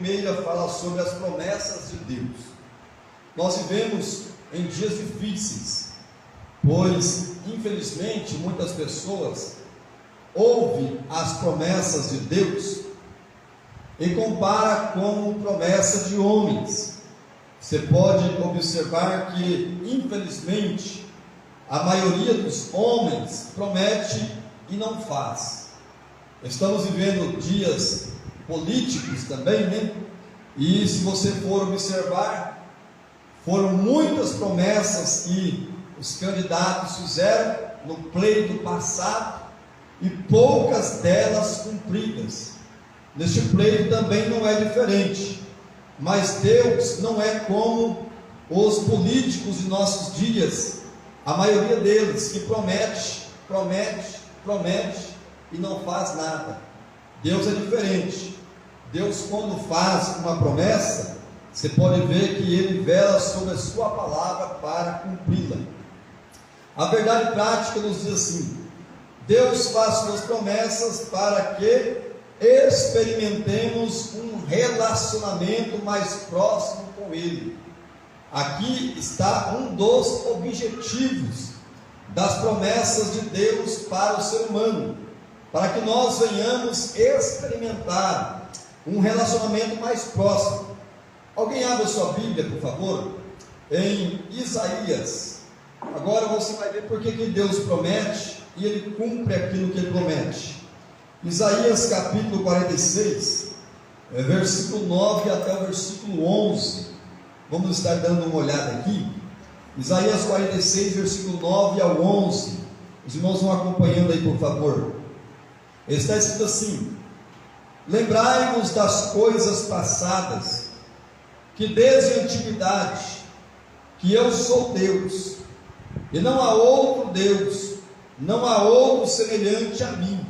primeira fala sobre as promessas de Deus. Nós vivemos em dias difíceis, pois, infelizmente, muitas pessoas ouvem as promessas de Deus e compara com promessa de homens. Você pode observar que, infelizmente, a maioria dos homens promete e não faz. Estamos vivendo dias políticos também, né? E se você for observar, foram muitas promessas que os candidatos fizeram no pleito passado e poucas delas cumpridas. Neste pleito também não é diferente, mas Deus não é como os políticos de nossos dias, a maioria deles que promete e não faz nada. Deus é diferente. Deus, quando faz uma promessa, você pode ver que Ele vela sobre a sua palavra para cumpri-la. A verdade prática nos diz assim: Deus faz suas promessas para que experimentemos um relacionamento mais próximo com Ele. Aqui está um dos objetivos das promessas de Deus para o ser humano, para que nós venhamos experimentar um relacionamento mais próximo. Alguém abre a sua Bíblia, por favor, em Isaías. Agora você vai ver por que Deus promete e Ele cumpre aquilo que Ele promete. Isaías capítulo 46, versículo 9 até o versículo 11. Vamos estar dando uma olhada aqui. Isaías 46, versículo 9 ao 11. Os irmãos vão acompanhando aí, por favor. Está escrito assim: lembrai-vos das coisas passadas, que desde a antiguidade, que eu sou Deus, e não há outro Deus, não há outro semelhante a mim,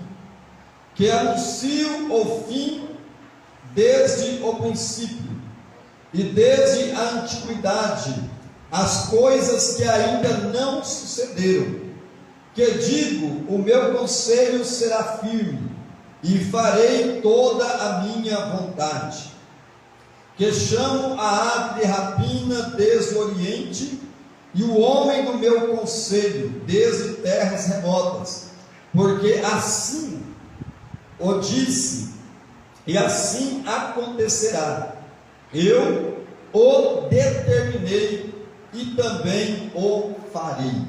que anuncio o fim desde o princípio, e desde a antiguidade, as coisas que ainda não sucederam, que digo, o meu conselho será firme, e farei toda a minha vontade, que chamo a ave de rapina desde o oriente, e o homem do meu conselho desde terras remotas, porque assim o disse, e assim acontecerá. Eu o determinei e também o farei.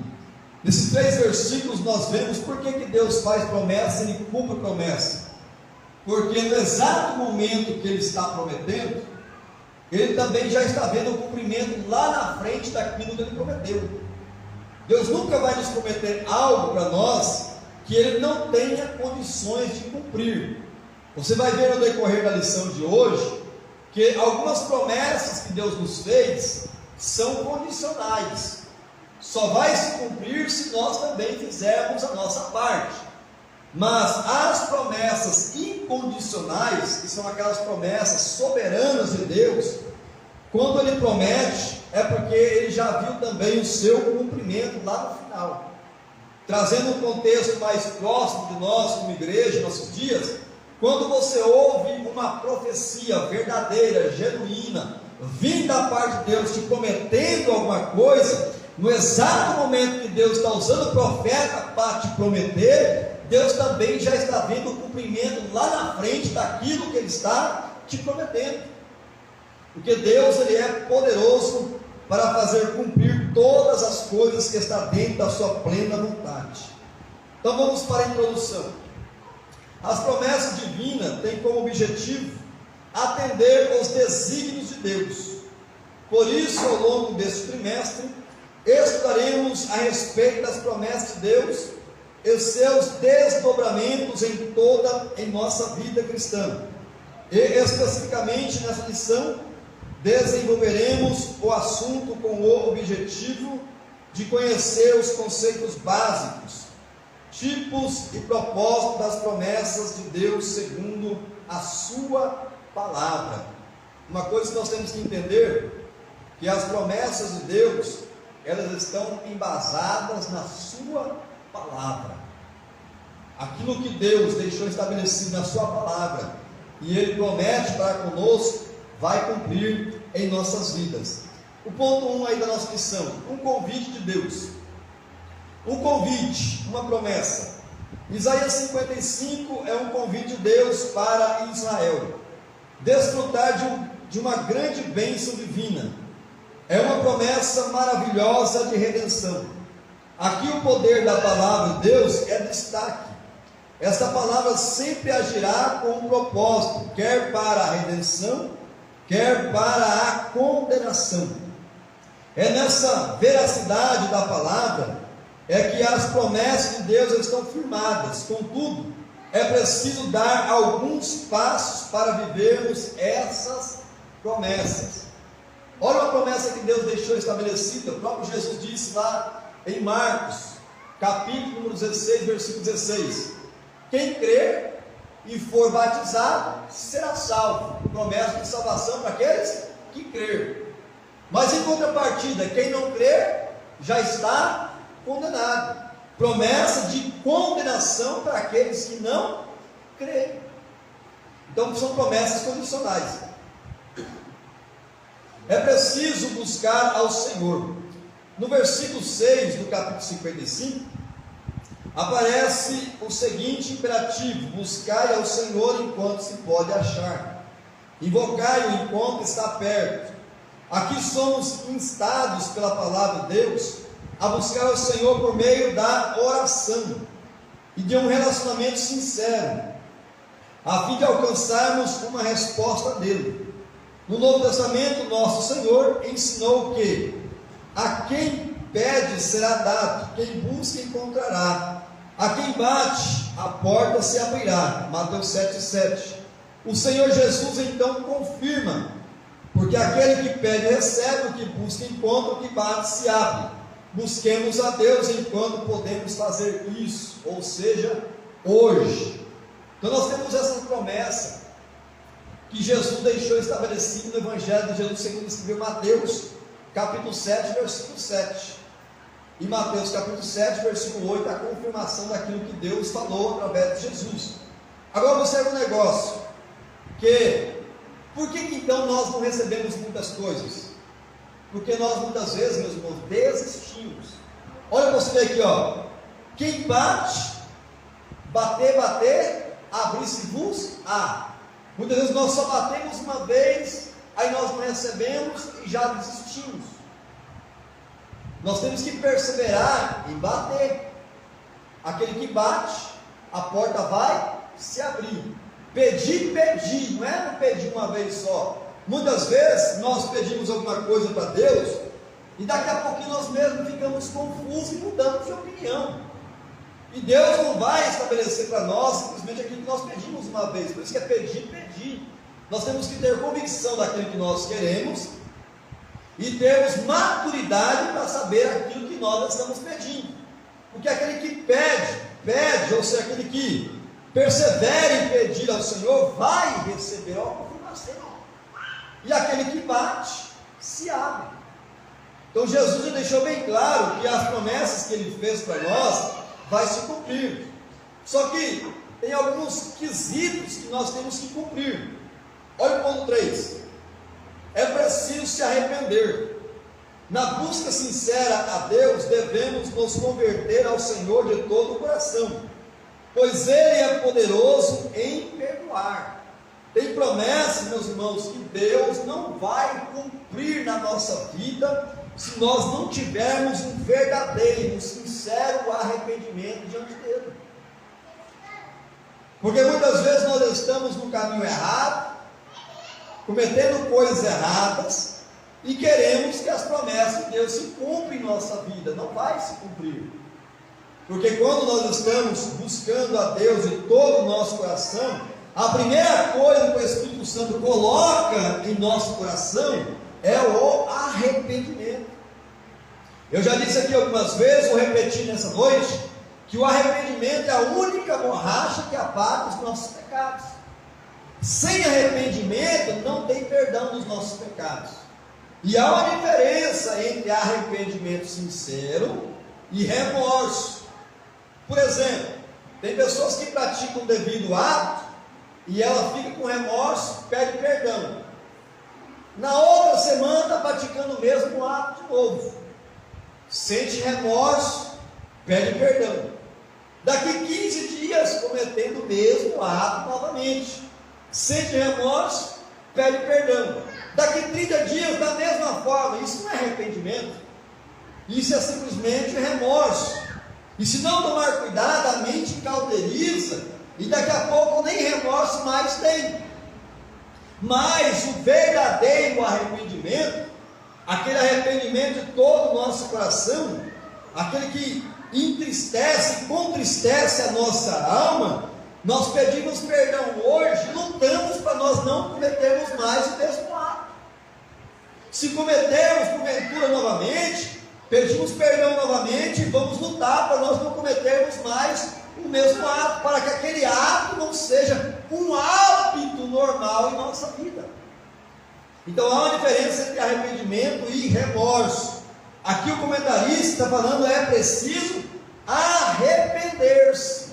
Nesses 3 versículos nós vemos por que Deus faz promessa e Ele cumpre promessa. Porque no exato momento que Ele está prometendo, Ele também já está vendo o cumprimento lá na frente daquilo que Ele prometeu. Deus nunca vai nos prometer algo para nós que Ele não tenha condições de cumprir. Você vai ver no decorrer da lição de hoje que algumas promessas que Deus nos fez são condicionais. Só vai se cumprir se nós também fizermos a nossa parte. Mas as promessas incondicionais, que são aquelas promessas soberanas de Deus, quando Ele promete, é porque Ele já viu também o seu cumprimento lá no final. Trazendo um contexto mais próximo de nós como igreja, nossos dias, quando você ouve uma profecia verdadeira, genuína, vinda da parte de Deus, te prometendo alguma coisa, no exato momento que Deus está usando o profeta para te prometer, Deus também já está vendo o cumprimento lá na frente daquilo que Ele está te prometendo. Porque Deus, Ele é poderoso para fazer cumprir todas as coisas que está dentro da sua plena vontade. Então vamos para a introdução. As promessas divinas têm como objetivo atender aos desígnios de Deus. Por isso, ao longo deste trimestre, estudaremos a respeito das promessas de Deus e seus desdobramentos em nossa vida cristã. E especificamente nessa lição, desenvolveremos o assunto com o objetivo de conhecer os conceitos básicos, tipos e propósitos das promessas de Deus segundo a sua palavra. Uma coisa que nós temos que entender, que as promessas de Deus, elas estão embasadas na sua palavra. Aquilo que Deus deixou estabelecido na sua palavra, e Ele promete para conosco, vai cumprir em nossas vidas. O ponto 1 aí da nossa lição: um convite de Deus. Um convite, uma promessa. Isaías 55 é um convite de Deus para Israel desfrutar de uma grande bênção divina. É uma promessa maravilhosa de redenção. Aqui o poder da palavra de Deus é destaque. Esta palavra sempre agirá com um propósito, quer para a redenção, quer para a condenação. É nessa veracidade da palavra que as promessas de Deus estão firmadas. Contudo, é preciso dar alguns passos para vivermos essas promessas. Olha uma promessa que Deus deixou estabelecida. O próprio Jesus disse lá em Marcos, capítulo número 16, versículo 16: quem crer e for batizado será salvo. Promessa de salvação para aqueles que crer. Mas em contrapartida, quem não crer já está condenado. Promessa de condenação para aqueles que não creem. Então são promessas condicionais. É preciso buscar ao Senhor. No versículo 6 do capítulo 55, aparece o seguinte imperativo: buscai ao Senhor enquanto se pode achar, invocai-o enquanto está perto. Aqui somos instados pela palavra de Deus a buscar ao Senhor por meio da oração e de um relacionamento sincero, a fim de alcançarmos uma resposta dele. No Novo Testamento, nosso Senhor ensinou que a quem pede será dado, quem busca encontrará, a quem bate a porta se abrirá. Mateus 7,7. O Senhor Jesus então confirma: porque aquele que pede recebe, o que busca encontra, o que bate se abre. Busquemos a Deus enquanto podemos fazer isso, ou seja, hoje. Então nós temos essa promessa que Jesus deixou estabelecida no Evangelho de Jesus, segundo escreveu Mateus, capítulo 7, versículo 7. E Mateus capítulo 7, versículo 8, a confirmação daquilo que Deus falou através de Jesus. Agora observe um negócio, por que então nós não recebemos muitas coisas? Porque nós muitas vezes, meus irmãos, desistimos. Olha você aqui, ó. Quem bate, bater, abrir-se-vos-á. Muitas vezes nós só batemos uma vez, aí nós não recebemos e já desistimos. Nós temos que perseverar em bater. Aquele que bate, a porta vai se abrir. Pedir, não é pedir uma vez só. Muitas vezes nós pedimos alguma coisa para Deus e daqui a pouquinho nós mesmos ficamos confusos e mudamos de opinião. E Deus não vai estabelecer para nós simplesmente aquilo que nós pedimos uma vez. Por isso que é pedir. Nós temos que ter convicção daquilo que nós queremos e termos maturidade para saber aquilo que nós estamos pedindo. Porque aquele que pede, ou seja, aquele que persevera em pedir ao Senhor, vai receber a confirmação. E aquele que bate, se abre. Então Jesus já deixou bem claro que as promessas que Ele fez para nós vai se cumprir. Só que tem alguns quesitos que nós temos que cumprir. Olha o ponto 3. É preciso se arrepender. Na busca sincera a Deus, devemos nos converter ao Senhor de todo o coração, pois Ele é poderoso em perdoar. Tem promessas, meus irmãos, que Deus não vai cumprir na nossa vida se nós não tivermos um verdadeiro, um sincero arrependimento diante dele. Porque muitas vezes nós estamos no caminho errado, cometendo coisas erradas, e queremos que as promessas de Deus se cumprem em nossa vida. Não vai se cumprir. Porque quando nós estamos buscando a Deus de todo o nosso coração, a primeira coisa que o Espírito Santo coloca em nosso coração é o arrependimento. Eu já disse aqui algumas vezes, vou repetir nessa noite, que o arrependimento é a única borracha que apaga os nossos pecados. Sem arrependimento não tem perdão dos nossos pecados. E há uma diferença entre arrependimento sincero e remorso. Por exemplo, tem pessoas que praticam o devido ato e ela fica com remorso, pede perdão. Na outra semana está praticando o mesmo ato de novo. Sente remorso, pede perdão. Daqui 15 dias, cometendo o mesmo ato novamente. Sente remorso, pede perdão. Daqui 30 dias, da mesma forma. Isso não é arrependimento. Isso é simplesmente remorso. E se não tomar cuidado, a mente cauteriza e daqui a pouco nem remorso mais tem. Mas o verdadeiro arrependimento, aquele arrependimento de todo o nosso coração, aquele que entristece, contristece a nossa alma, nós pedimos perdão hoje, lutamos para nós não cometermos mais o mesmo ato. Se cometermos porventura novamente, pedimos perdão novamente e vamos lutar para nós não cometermos mais o mesmo ato, para que aquele ato não seja um hábito normal em nossa vida. Então há uma diferença entre arrependimento e remorso. Aqui o comentarista está falando é preciso arrepender-se.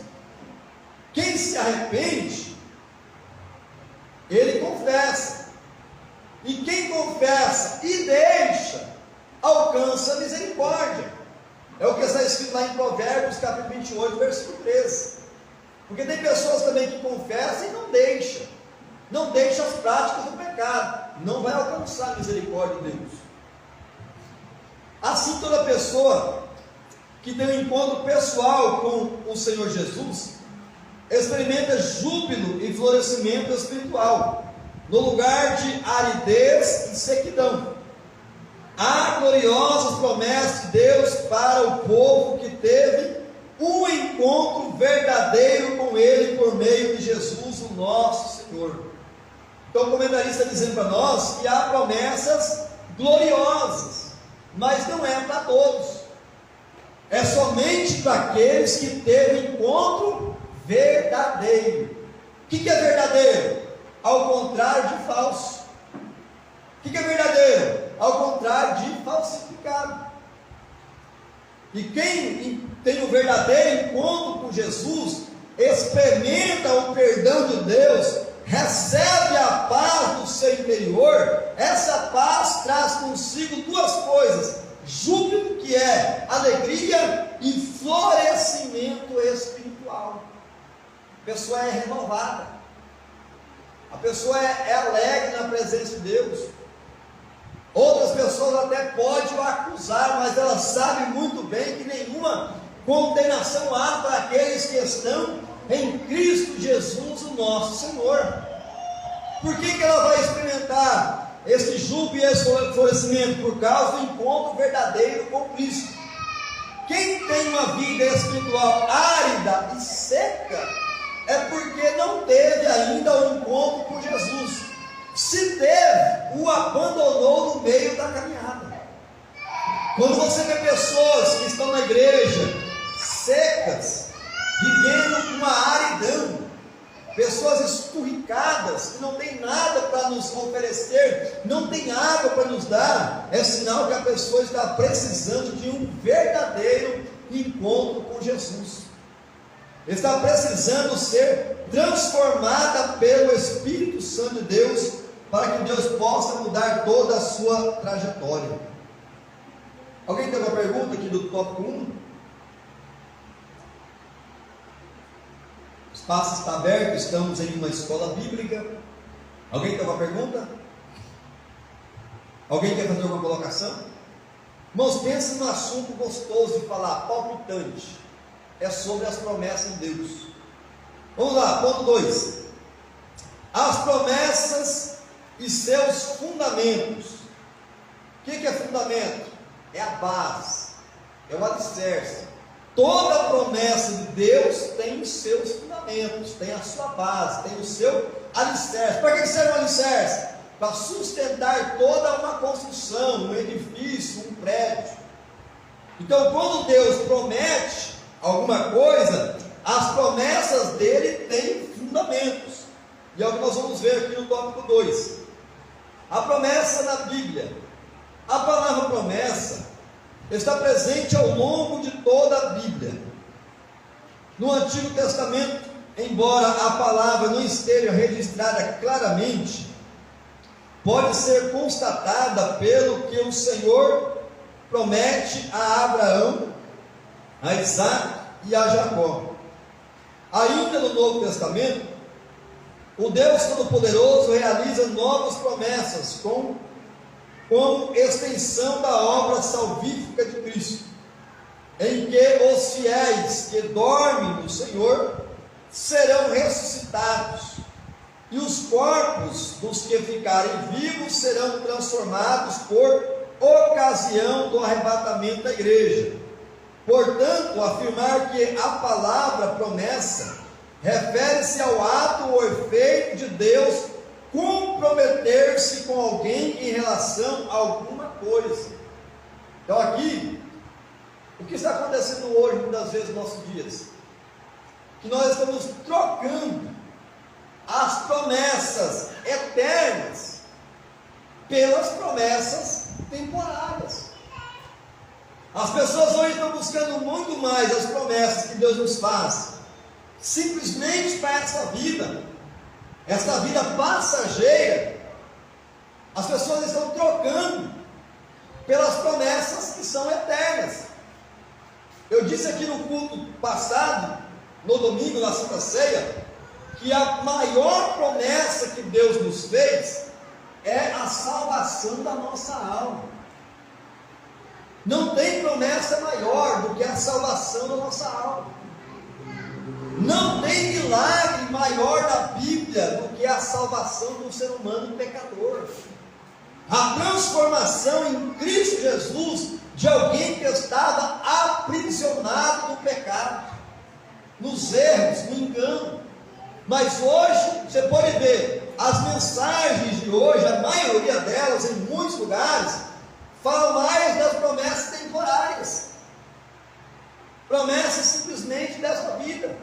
Quem se arrepende, ele confessa. E quem confessa e deixa, alcança a misericórdia. É o que está escrito lá em Provérbios, capítulo 28, versículo 13. Porque tem pessoas também que confessam e não deixam as práticas do pecado, não vai alcançar a misericórdia de Deus. Assim, toda pessoa que tem um encontro pessoal com o Senhor Jesus, experimenta júbilo e florescimento espiritual, no lugar de aridez e sequidão. Há gloriosas promessas de Deus para o povo que teve um encontro verdadeiro com Ele por meio de Jesus, o nosso Senhor. Então o comentarista está dizendo para nós que há promessas gloriosas, mas não é para todos. É somente para aqueles que teve encontro verdadeiro. O que é verdadeiro? Ao contrário de falso. O que é verdadeiro? Ao contrário de falsificado. E quem tem o verdadeiro encontro com Jesus, experimenta o perdão de Deus, recebe a paz do seu interior. Essa paz traz consigo duas coisas: júbilo, que é alegria, e florescimento espiritual. A pessoa é renovada, a pessoa é alegre na presença de Deus. Outras pessoas até podem o acusar, mas elas sabem muito bem que nenhuma condenação há para aqueles que estão em Cristo Jesus, o nosso Senhor. Por que ela vai experimentar esse júbilo e esse florescimento? Por causa do encontro verdadeiro com Cristo. Quem tem uma vida espiritual árida e seca, é porque não teve ainda o encontro com Jesus. Se teve, o abandonou no meio da caminhada. Quando você vê pessoas que estão na igreja secas, vivendo uma aridão, pessoas esturricadas, que não tem nada para nos oferecer, não tem água para nos dar, é sinal que a pessoa está precisando de um verdadeiro encontro com Jesus. Está precisando ser transformada pelo Espírito Santo de Deus, para que Deus possa mudar toda a sua trajetória. Alguém tem uma pergunta aqui do tópico 1? O espaço está aberto, estamos em uma escola bíblica. Alguém tem uma pergunta? Alguém quer fazer alguma colocação? Irmãos, pense num assunto gostoso de falar, palpitante. É sobre as promessas de Deus. Vamos lá, ponto 2. As promessas e seus fundamentos. O que é fundamento? É a base, é o alicerce. Toda promessa de Deus tem os seus fundamentos, tem a sua base, tem o seu alicerce. Para que serve o alicerce? Para sustentar toda uma construção, um edifício, um prédio. Então, quando Deus promete alguma coisa, as promessas dele têm fundamentos. E é o que nós vamos ver aqui no tópico 2. A promessa na Bíblia. A palavra promessa está presente ao longo de toda a Bíblia. No Antigo Testamento, embora a palavra não esteja registrada claramente, pode ser constatada pelo que o Senhor promete a Abraão, a Isaac e a Jacó. Ainda no Novo Testamento, o Deus Todo-Poderoso realiza novas promessas como extensão da obra salvífica de Cristo, em que os fiéis que dormem no Senhor serão ressuscitados, e os corpos dos que ficarem vivos serão transformados por ocasião do arrebatamento da igreja. Portanto, afirmar que a palavra promessa refere-se ao ato ou efeito de Deus comprometer-se com alguém em relação a alguma coisa. Então aqui, o que está acontecendo hoje, muitas vezes, nos nossos dias? Que nós estamos trocando as promessas eternas pelas promessas temporárias. As pessoas hoje estão buscando muito mais as promessas que Deus nos faz, simplesmente para esta vida passageira. As pessoas estão trocando pelas promessas que são eternas. Eu disse aqui no culto passado, no domingo, na Santa Ceia, que a maior promessa que Deus nos fez é a salvação da nossa alma. Não tem promessa maior do que a salvação da nossa alma. Não tem milagre maior na Bíblia do que a salvação do ser humano pecador. A transformação em Cristo Jesus de alguém que estava aprisionado no pecado, nos erros, no engano. Mas hoje, você pode ver, as mensagens de hoje, a maioria delas, em muitos lugares, falam mais das promessas temporárias, promessas simplesmente desta vida.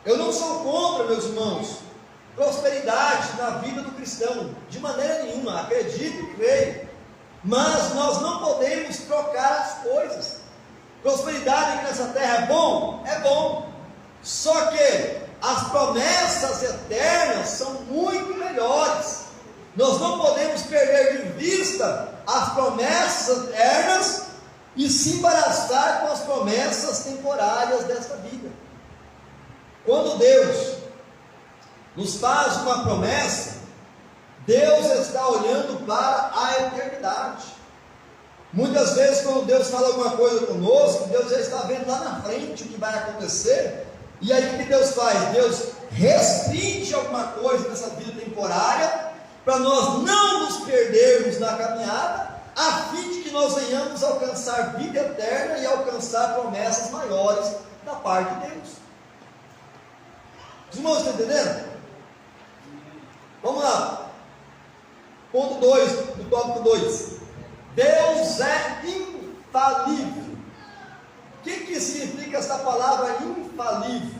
Eu não sou contra, meus irmãos, prosperidade na vida do cristão, de maneira nenhuma, acredito e creio, mas nós não podemos trocar as coisas. Prosperidade aqui nessa terra é bom, só que as promessas eternas são muito melhores. Nós não podemos perder de vista as promessas eternas e se embaraçar com as promessas temporárias desta vida. Quando Deus nos faz uma promessa, Deus está olhando para a eternidade. Muitas vezes, quando Deus fala alguma coisa conosco, Deus já está vendo lá na frente o que vai acontecer. E aí o que Deus faz? Deus restringe alguma coisa nessa vida temporária, para nós não nos perdermos na caminhada, a fim de que nós venhamos alcançar vida eterna e alcançar promessas maiores da parte de Deus. Os irmãos estão entendendo? Vamos lá. Ponto 2, do tópico 2. Deus é infalível. O que significa essa palavra infalível?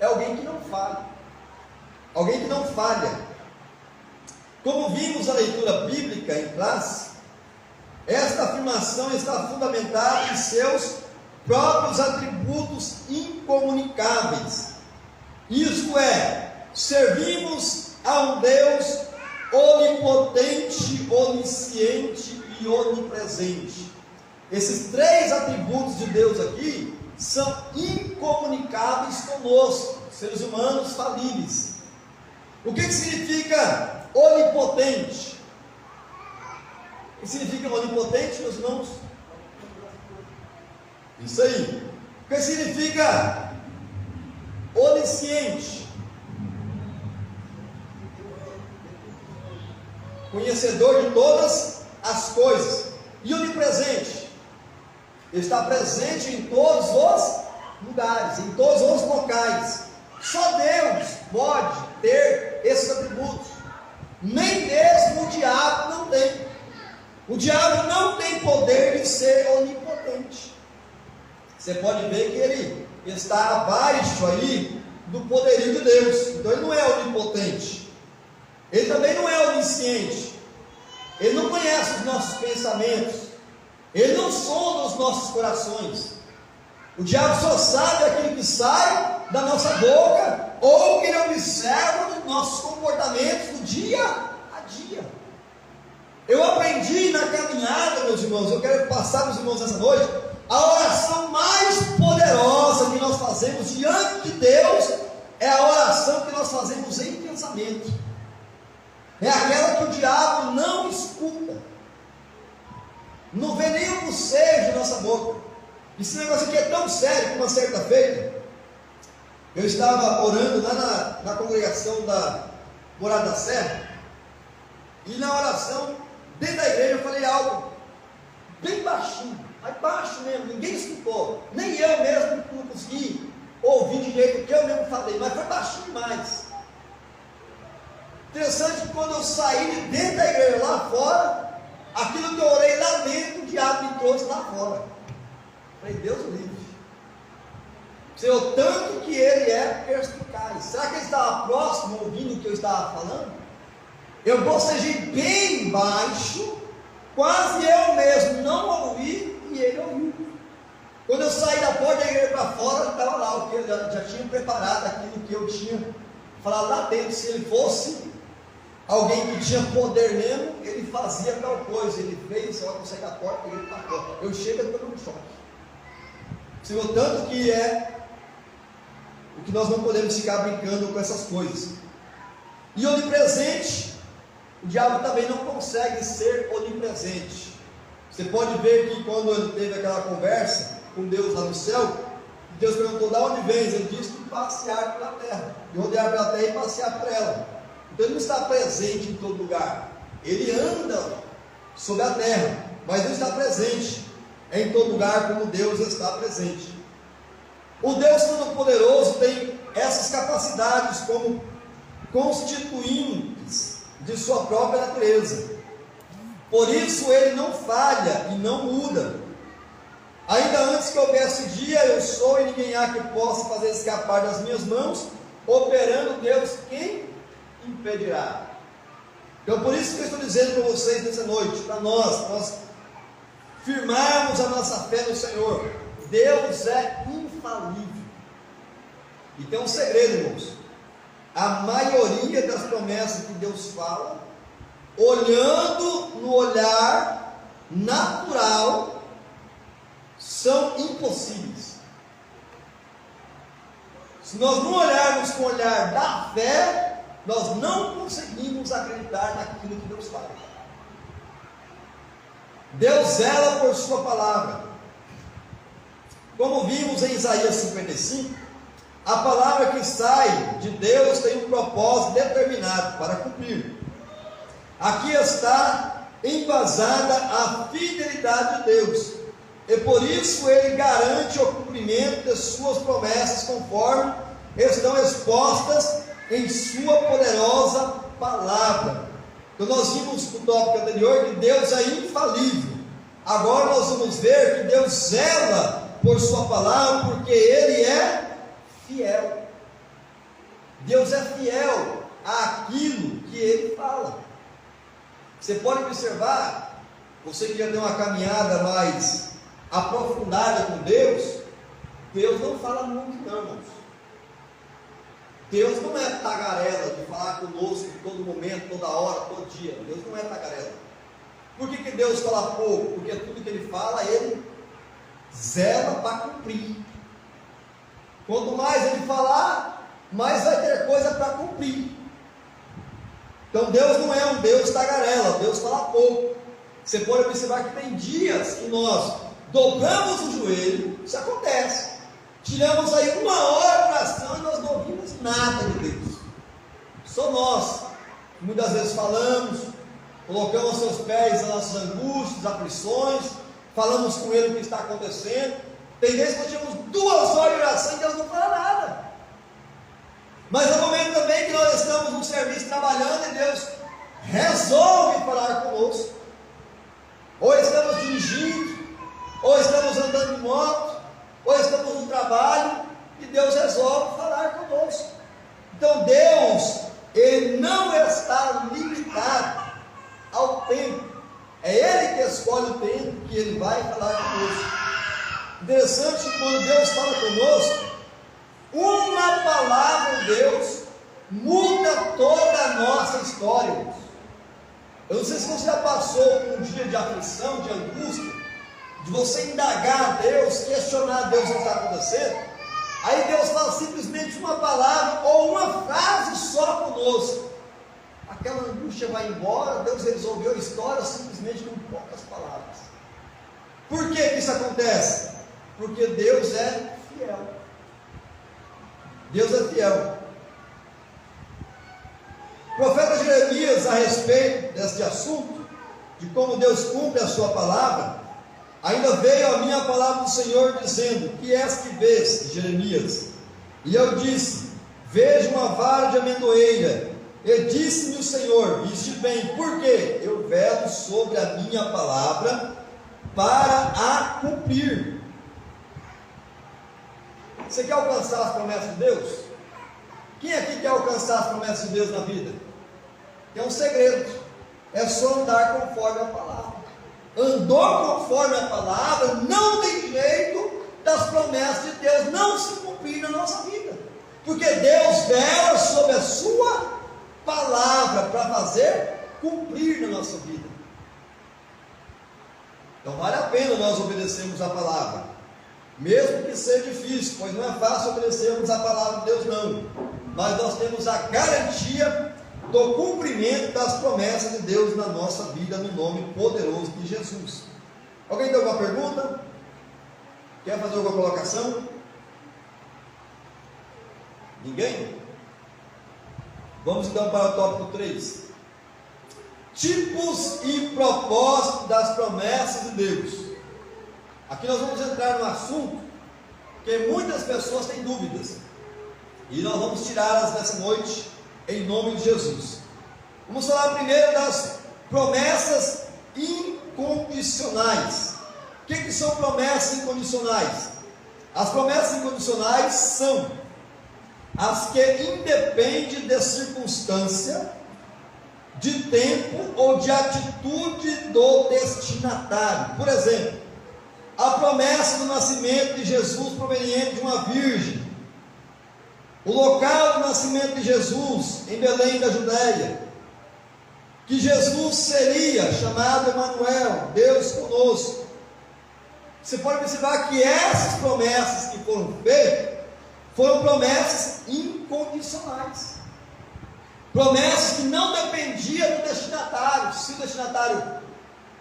É alguém que não falha. Alguém que não falha. Como vimos na leitura bíblica em classe, esta afirmação está fundamentada em seus próprios atributos incomunicáveis. Isto é, servimos a um Deus onipotente, onisciente e onipresente. Esses três atributos de Deus aqui são incomunicáveis conosco, seres humanos falíveis. O que significa onipotente? O que significa onipotente, meus irmãos? Isso aí. O que significa onisciente? Conhecedor de todas as coisas. E onipresente? Está presente em todos os lugares, em todos os locais. Só Deus pode ter esses atributos. Nem mesmo o diabo não tem. O diabo não tem poder de ser onipotente. Você pode ver que ele está abaixo aí do poderio de Deus. Então ele não é onipotente. Ele também não é onisciente. Ele não conhece os nossos pensamentos. Ele não sonda os nossos corações. O diabo só sabe aquilo que sai da nossa boca ou que Ele observa nos nossos comportamentos do dia a dia. Eu aprendi na caminhada, meus irmãos, eu quero passar para os irmãos essa noite, a oração mais poderosa que nós fazemos diante de Deus é a oração que nós fazemos em pensamento. É aquela que o diabo não escuta, não vê nem o bocejo de nossa boca. Esse negócio aqui é tão sério que uma certa feita, eu estava orando lá na congregação da Morada da Serra, e na oração, dentro da igreja, eu falei algo bem baixinho, mas baixo mesmo, ninguém escutou, nem eu mesmo não consegui ouvir direito o que eu mesmo falei, mas foi baixinho demais. Interessante que quando eu saí de dentro da igreja lá fora, aquilo que eu orei lá dentro, o diabo me trouxe lá fora. Falei, Deus o livre. Senhor, tanto que ele é perspicaz. Será que ele estava próximo, ouvindo o que eu estava falando? Eu bocejei bem baixo, quase eu mesmo não ouvi, e ele ouviu. Quando eu saí da porta da igreja para fora, ele estava lá, o que ele já tinha preparado aquilo que eu tinha falado lá dentro. Se ele fosse alguém que tinha poder mesmo, ele fazia tal coisa. Ele fez, eu saí da porta e ele parou. Eu chego e estou no choque. Senhor, tanto que é o que nós não podemos ficar brincando com essas coisas. E onipresente, o diabo também não consegue ser onipresente. Você pode ver que quando ele teve aquela conversa com Deus lá no céu, Deus perguntou, da onde vens? Ele disse que passear pela terra, de rodear pela terra e passear por ela. Então ele não está presente em todo lugar, ele anda sobre a terra, mas não está presente em todo lugar como Deus está presente. O Deus Todo-Poderoso tem essas capacidades como constituintes de sua própria natureza. Por isso ele não falha e não muda. Ainda antes que houvesse dia, eu sou e ninguém há que possa fazer escapar das minhas mãos. Operando Deus, quem impedirá? Então por isso que eu estou dizendo para vocês nessa noite, para nós firmarmos a nossa fé no Senhor. Deus é infalível. E tem um segredo, irmãos. A maioria das promessas que Deus fala, olhando no olhar natural, são impossíveis. Se nós não olharmos com o olhar da fé, nós não conseguimos acreditar naquilo que Deus fala. Deus zela por sua palavra. Como vimos em Isaías 55, a palavra que sai de Deus tem um propósito determinado para cumprir. Aqui está embasada a fidelidade de Deus, e por isso Ele garante o cumprimento de suas promessas, conforme estão expostas em sua poderosa palavra. Então nós vimos no tópico anterior que Deus é infalível. Agora nós vamos ver que Deus zela por sua palavra, porque Ele é fiel. Deus é fiel àquilo que Ele fala. Você pode observar, você que já tem uma caminhada mais aprofundada com Deus, Deus não fala muito não, irmãos. Deus não é tagarela de falar conosco em todo momento, toda hora, todo dia. Deus não é tagarela. Por que Deus fala pouco? Porque tudo que Ele fala, Ele zela para cumprir. Quanto mais Ele falar, mais vai ter coisa para cumprir. Então Deus não é um Deus tagarela, Deus fala pouco. Você pode observar que tem dias que nós dobramos o joelho, isso acontece. Tiramos aí 1 hora de oração e nós não ouvimos nada de Deus. Só nós, muitas vezes falamos, colocamos seus pés nas nossas angústias, aflições, falamos com Ele o que está acontecendo. Tem vezes que nós tivemos 2 horas de oração e Deus não fala nada. Mas há momento também que nós estamos no serviço trabalhando e Deus resolve falar conosco. Ou estamos dirigindo, ou estamos andando de moto, ou estamos no trabalho e Deus resolve falar conosco. Então Deus, Ele não está limitado ao tempo. É Ele que escolhe o tempo que Ele vai falar conosco. Interessante que quando Deus fala conosco, Uma palavra de Deus muda toda a nossa história, irmãos. Eu não sei se você já passou por um dia de aflição, de angústia, de você indagar a Deus, questionar a Deus o que está acontecendo. Aí Deus fala simplesmente uma palavra ou uma frase só conosco. Aquela angústia vai embora, Deus resolveu a história simplesmente com poucas palavras. Por que isso acontece? Porque Deus é fiel. Deus é fiel. O profeta Jeremias, a respeito deste assunto, de como Deus cumpre a sua palavra, ainda veio a minha palavra do Senhor dizendo: que és que vês, Jeremias? E eu disse: vejo uma vara de amendoeira. E disse-me o Senhor: viste bem, por quê? Eu velo sobre a minha palavra para a cumprir. Você quer alcançar as promessas de Deus? Quem aqui quer alcançar as promessas de Deus na vida? É um segredo, é só andar conforme a palavra. Andou conforme a palavra, não tem jeito das promessas de Deus não se cumprir na nossa vida, porque Deus vela sobre a sua palavra para fazer cumprir na nossa vida. Então vale a pena nós obedecermos a palavra, mesmo que seja difícil, pois não é fácil obedecermos a palavra de Deus não, mas nós temos a garantia do cumprimento das promessas de Deus na nossa vida, no nome poderoso de Jesus. Alguém tem alguma pergunta? Quer fazer alguma colocação? Ninguém? Vamos então para o tópico 3. Tipos e propósitos das promessas de Deus. Aqui nós vamos entrar no assunto que muitas pessoas têm dúvidas, e nós vamos tirá-las nessa noite, em nome de Jesus. Vamos falar primeiro das promessas incondicionais. O que são promessas incondicionais? As promessas incondicionais são as que independem de circunstância, de tempo ou de atitude do destinatário. Por exemplo, a promessa do nascimento de Jesus proveniente de uma virgem, o local do nascimento de Jesus em Belém da Judéia, que Jesus seria chamado Emanuel, Deus conosco. Você pode observar que essas promessas que foram feitas foram promessas incondicionais, promessas que não dependiam do destinatário, se o destinatário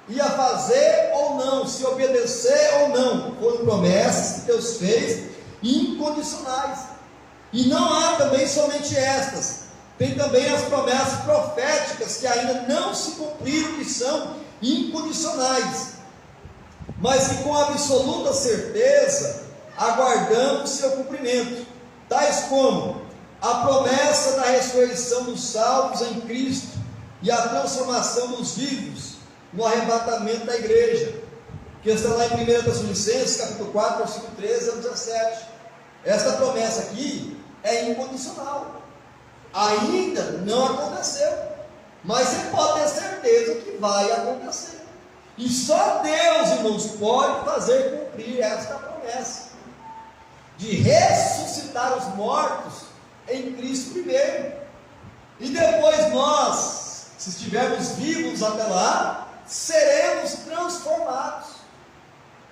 ia fazer ou não, se obedecer ou não. Foram promessas que Deus fez incondicionais. E não há também somente estas, tem também as promessas proféticas que ainda não se cumpriram, que são incondicionais, mas que com absoluta certeza aguardamos seu cumprimento, tais como a promessa da ressurreição dos salvos em Cristo e a transformação dos vivos no arrebatamento da igreja, que está lá em 1 Tessalonicenses, capítulo 4, versículo 13 a 17. Esta promessa aqui é incondicional, ainda não aconteceu, mas você pode ter certeza que vai acontecer, e só Deus, irmãos, pode fazer cumprir esta promessa, de ressuscitar os mortos em Cristo primeiro, e depois nós, se estivermos vivos até lá, seremos transformados,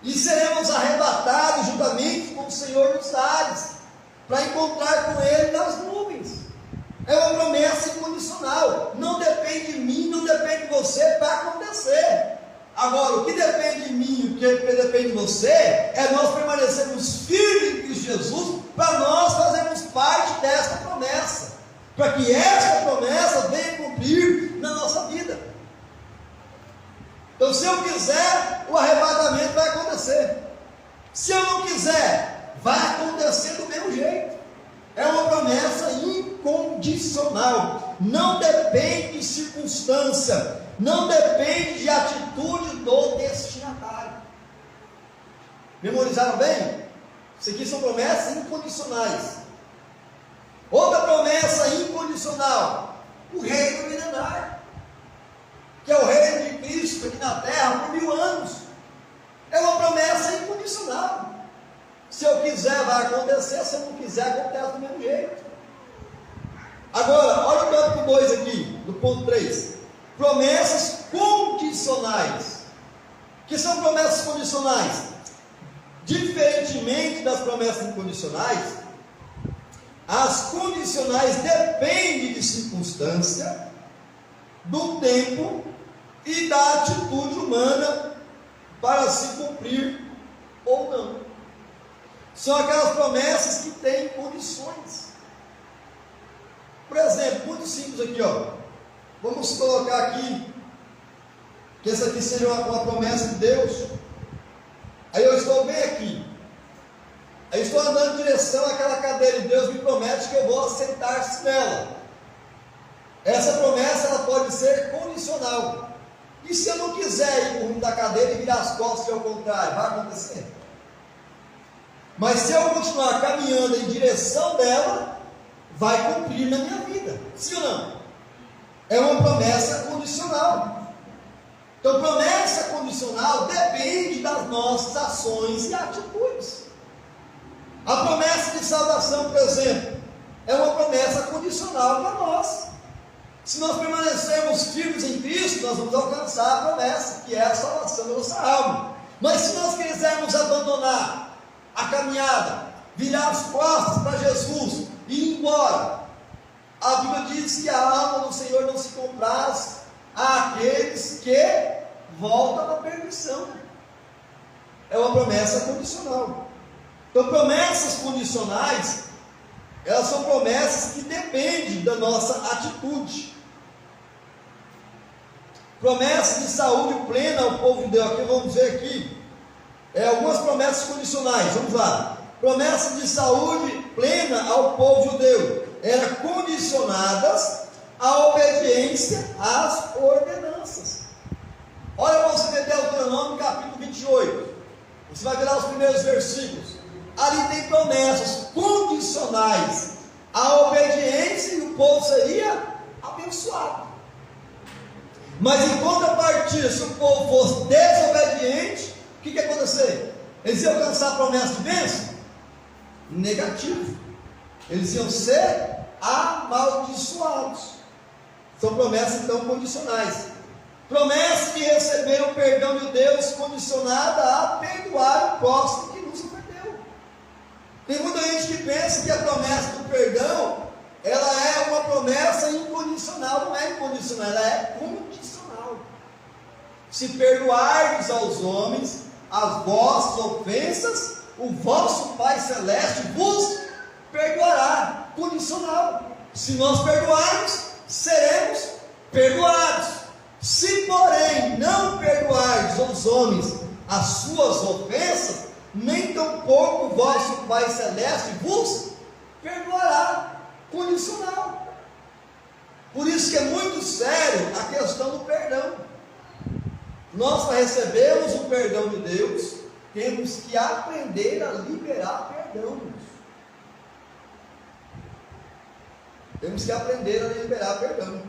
e seremos arrebatados juntamente com o Senhor nos ares, para encontrar com Ele nas nuvens. É uma promessa incondicional, não depende de mim, não depende de você para acontecer. Agora, o que depende de mim, o que depende de você, é nós permanecermos firmes em Cristo Jesus, para nós fazermos parte desta promessa, para que esta promessa venha cumprir na nossa vida. Então, se eu quiser, o arrebatamento vai acontecer. Se eu não quiser, vai acontecer do mesmo jeito. É uma promessa incondicional, não depende de circunstância, não depende de atitude do destinatário. Memorizaram bem? Isso aqui são promessas incondicionais. Outra promessa incondicional, o reino milenário, que é o reino de Cristo aqui na terra por 1000 anos. É uma promessa incondicional. Se eu quiser, vai acontecer. Se eu não quiser, ponto 3. Promessas condicionais. O que são promessas condicionais? Diferentemente das promessas incondicionais, as condicionais dependem de circunstância, do tempo e da atitude humana para se cumprir ou não. São aquelas promessas que têm condições. Por exemplo, muito simples aqui, ó. Vamos colocar aqui que essa aqui seja uma promessa de Deus. Aí eu estou bem aqui. Aí estou andando em direção àquela cadeira e Deus me promete que eu vou sentar-se nela. Essa promessa ela pode ser condicional. E se eu não quiser ir por rumo da cadeira e virar as costas, ao contrário, vai acontecer. Mas se eu continuar caminhando em direção dela, vai cumprir na minha vida. Sim ou não? É uma promessa condicional. Então, promessa condicional depende das nossas ações e atitudes. A promessa de salvação, por exemplo, é uma promessa condicional para nós. Se nós permanecermos firmes em Cristo, nós vamos alcançar a promessa, que é a salvação da nossa alma. Mas se nós quisermos abandonar a caminhada, virar as costas para Jesus e ir embora, a Bíblia diz que a alma do Senhor não se compraz àqueles que voltam à perdição. É uma promessa condicional. Então, promessas condicionais, elas são promessas que dependem da nossa atitude. Promessa de saúde plena ao povo de Deus. Aqui vamos ver aqui algumas promessas condicionais. Vamos lá. Promessa de saúde plena ao povo judeu eram condicionadas à obediência às ordenanças. Olha para você ver Deuteronômio capítulo 28. Você vai ver lá os primeiros versículos. Ali tem promessas condicionais à obediência e o povo seria abençoado. Mas em contrapartida, se o povo fosse desobediente, o que ia acontecer? Eles iam alcançar a promessa de bênção? Negativo. Eles iam ser amaldiçoados. São promessas então condicionais. Promessa de receber o perdão de Deus condicionada a perdoar o próximo que nos ofendeu. Tem muita gente que pensa que a promessa do perdão ela é uma promessa incondicional. Não é incondicional, ela é condicional. Se perdoardes aos homens as vossas ofensas, o vosso Pai Celeste vos perdoará. Condicional. Se nós perdoarmos, seremos perdoados. Se porém não perdoardes aos homens as suas ofensas, nem tampouco o vosso Pai Celeste vos perdoará. Condicional. Por isso que é muito sério a questão do perdão. Nós, para recebermos o perdão de Deus, temos que aprender a liberar perdão. Temos que aprender a liberar perdão.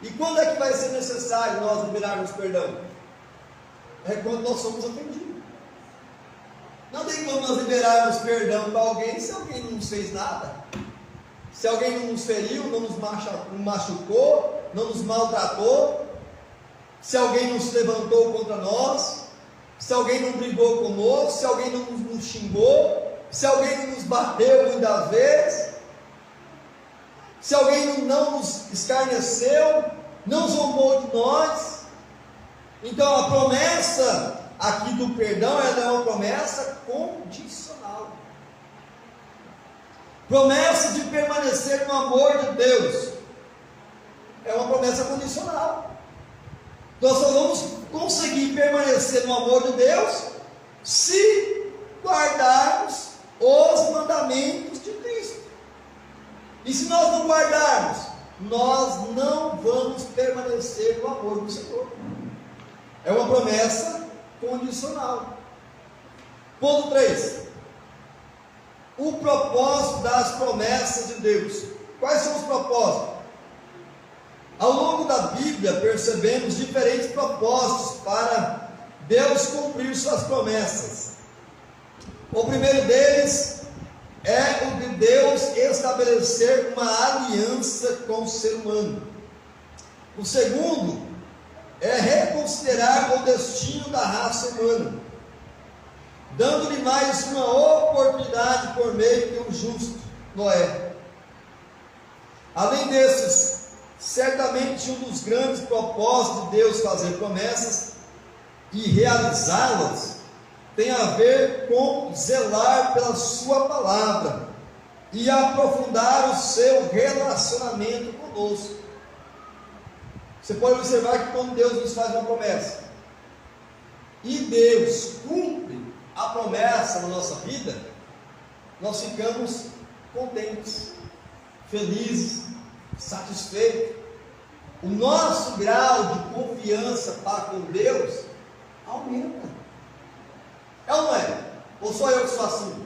E quando é que vai ser necessário nós liberarmos perdão? É quando nós somos ofendidos. Não tem como nós liberarmos perdão para alguém se alguém não nos fez nada. Se alguém não nos feriu, não nos machucou, não nos maltratou. Se alguém não se levantou contra nós. Se alguém não brigou conosco. Se alguém não nos xingou. Se alguém não nos bateu muitas vezes. Se alguém não nos escarneceu, não zombou de nós. Então a promessa aqui do perdão, ela é uma promessa condicional. Promessa de permanecer no amor de Deus é uma promessa condicional. Nós só vamos conseguir permanecer no amor de Deus se guardarmos os mandamentos de Cristo. E se nós não guardarmos, nós não vamos permanecer no amor do Senhor. É uma promessa condicional. Ponto 3. O propósito das promessas de Deus. Quais são os propósitos? Ao longo da Bíblia percebemos diferentes propósitos para Deus cumprir suas promessas. O primeiro deles é o de Deus estabelecer uma aliança com o ser humano. O segundo é reconsiderar o destino da raça humana, dando-lhe mais uma oportunidade por meio do justo Noé. Além desses, certamente um dos grandes propósitos de Deus fazer promessas e realizá-las tem a ver com zelar pela sua palavra e aprofundar o seu relacionamento conosco. Você pode observar que quando Deus nos faz uma promessa e Deus cumpre a promessa na nossa vida, nós ficamos contentes, felizes, satisfeitos. O nosso grau de confiança para com Deus aumenta. É ou não é? Ou só eu que sou assim?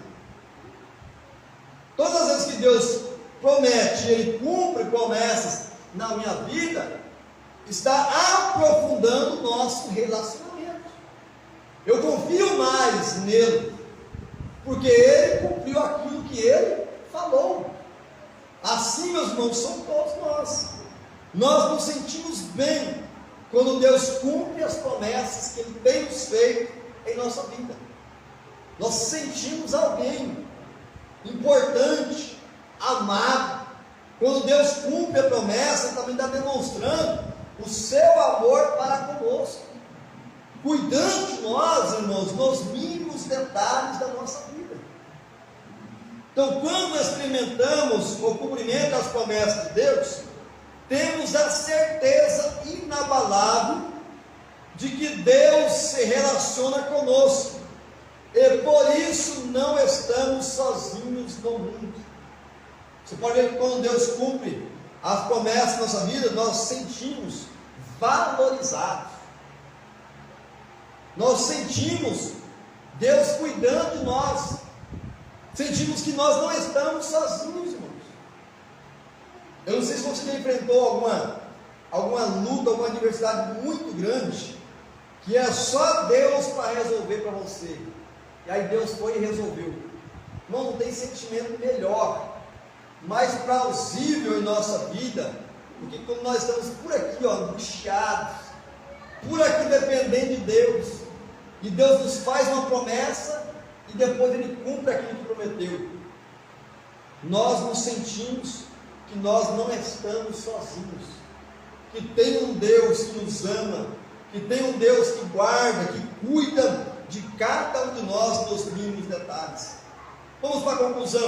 Todas as vezes que Deus promete, Ele cumpre promessas na minha vida, está aprofundando o nosso relacionamento. Eu confio mais nele, porque Ele cumpriu aquilo que Ele falou. Assim, meus irmãos, somos todos nós. Nós nos sentimos bem quando Deus cumpre as promessas que Ele tem nos feito em nossa vida. Nós sentimos alguém importante, amado. Quando Deus cumpre a promessa, Ele também está demonstrando o seu amor para conosco, cuidando de nós, irmãos, nos mínimos detalhes da nossa vida. Então, quando experimentamos o cumprimento das promessas de Deus, temos a certeza inabalável de que Deus se relaciona conosco, e por isso não estamos sozinhos no mundo. Você pode ver que quando Deus cumpre as promessas da nossa vida, nós sentimos valorizados. Nós sentimos Deus cuidando de nós. Sentimos que nós não estamos sozinhos, irmãos. Eu não sei se você já enfrentou alguma luta, alguma adversidade muito grande, que é só Deus para resolver para você. E aí Deus foi e resolveu. Irmão, não tem sentimento melhor, mais plausível em nossa vida, porque quando nós estamos por aqui, angustiados, por aqui dependendo de Deus, e Deus nos faz uma promessa, e depois Ele cumpre aquilo que prometeu, nós nos sentimos que nós não estamos sozinhos, que tem um Deus que nos ama, que tem um Deus que guarda, que cuida de cada um de nós nos mínimos detalhes. Vamos para a conclusão.